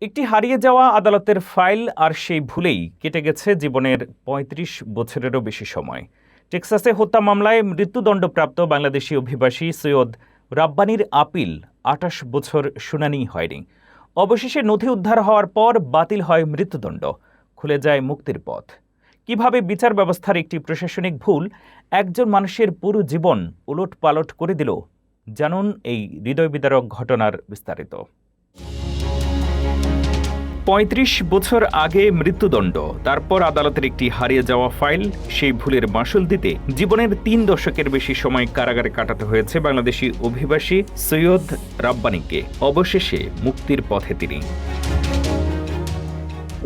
একটি হারিয়ে যাওয়া আদালতের ফাইল আর সেই ভুলেই কেটে গেছে জীবনের ৩৫ বছরেরও বেশি সময়। টেক্সাসে হত্যা মামলায় মৃত্যুদণ্ডপ্রাপ্ত বাংলাদেশি অভিবাসী সৈয়দ রাব্বানীর আপিল ২৮ বছর শুনানি হয়নি। অবশেষে নথি উদ্ধার হওয়ার পর বাতিল হয় মৃত্যুদণ্ড, খুলে যায় মুক্তির পথ। কিভাবে বিচার ব্যবস্থার একটি প্রশাসনিক ভুল একজন মানুষের পুরো জীবন উলটপালট করে দিল, জানুন এই হৃদয়বিদারক ঘটনার বিস্তারিত। ৩৫ বছর আগে মৃত্যুদণ্ড, তারপর আদালতের একটি হারিয়ে যাওয়া ফাইল, সেই ভুলের মাসুল দিতে জীবনের ৩ দশকের বেশি সময় কারাগারে কাটাতে হয়েছে বাংলাদেশি অভিবাসী সৈয়দ রাব্বানীকে। অবশেষে মুক্তির পথে তিনি।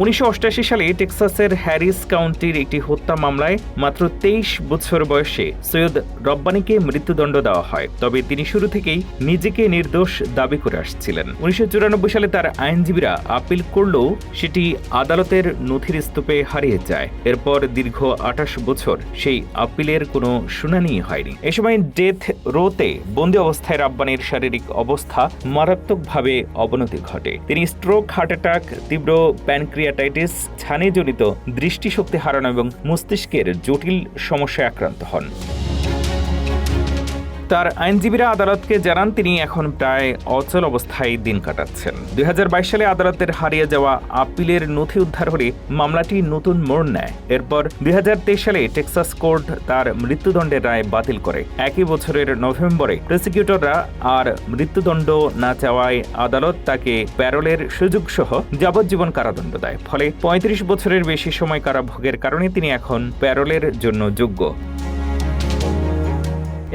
১৯৮৮ সালে টেক্সাসের হ্যারিস কাউন্টির একটি হত্যা মামলায় মাত্র ২৩ বছর বয়সে সৈয়দ রাব্বানীকে মৃত্যুদণ্ড দেওয়া হয়। তবে তিনি শুরু থেকেই নিজেকে নির্দোষ দাবি করে আসছিলেন। ১৯৯৪ সালে তার আইনজীবীরা আপিল করলেও সেটি আদালতের নথির স্তূপে হারিয়ে যায়। এরপর দীর্ঘ ২৮ বছর সেই আপিলের কোনো শুনানি হয়নি। এ সময় ডেথ রোতে বন্দী অবস্থায় রাব্বানীর শারীরিক অবস্থা মারাত্মকভাবে অবনতি ঘটে। তিনি স্ট্রোক, হার্ট অ্যাটাক, তীব্র প্যানক্রিয়াটাইটিস, ছানিজনিত দৃষ্টিশক্তি হারানো এবং মস্তিষ্কের জটিল সমস্যায় আক্রান্ত হন। তার আইনজীবীরা আদালতকে জানান তিনি এখন প্রায় অচল অবস্থায় দিন কাটাচ্ছেন। ২০২২ সালে আদালতের হারিয়ে যাওয়া আপিলের নথি উদ্ধার হলে মামলাটি নতুন মোড় নেয়। এরপর ২০২৩ সালে টেক্সাস কোর্ট তার মৃত্যুদণ্ডের রায় বাতিল করে। একই বছরের নভেম্বরে প্রসিকিউটররা আর মৃত্যুদণ্ড না চাওয়ায় আদালত তাকে প্যারোলের সুযোগ সহ যাবজ্জীবন কারাদণ্ড দেয়। ফলে ৩৫ বছরের বেশি সময় কারাভোগের কারণে তিনি এখন প্যারোলের জন্য যোগ্য।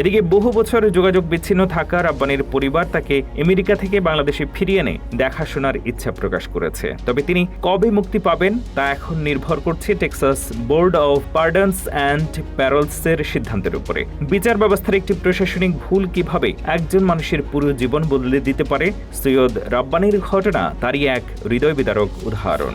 এদিকে বহু বছর যোগাযোগ বিচ্ছিন্ন থাকা রাব্বানীর পরিবার তাকে আমেরিকা থেকে বাংলাদেশে ফিরিয়ে এনে দেখাশোনার ইচ্ছা প্রকাশ করেছে। তবে তিনি কবে মুক্তি পাবেন তা এখন নির্ভর করছে টেক্সাস বোর্ড অব পার্ডনস অ্যান্ড প্যারোলসের সিদ্ধান্তের উপরে। বিচার ব্যবস্থার একটি প্রশাসনিক ভুল কিভাবে একজন মানুষের পুরো জীবন বদলে দিতে পারে, সৈয়দ রাব্বানীর ঘটনা তারই এক হৃদয় বিদারক উদাহরণ।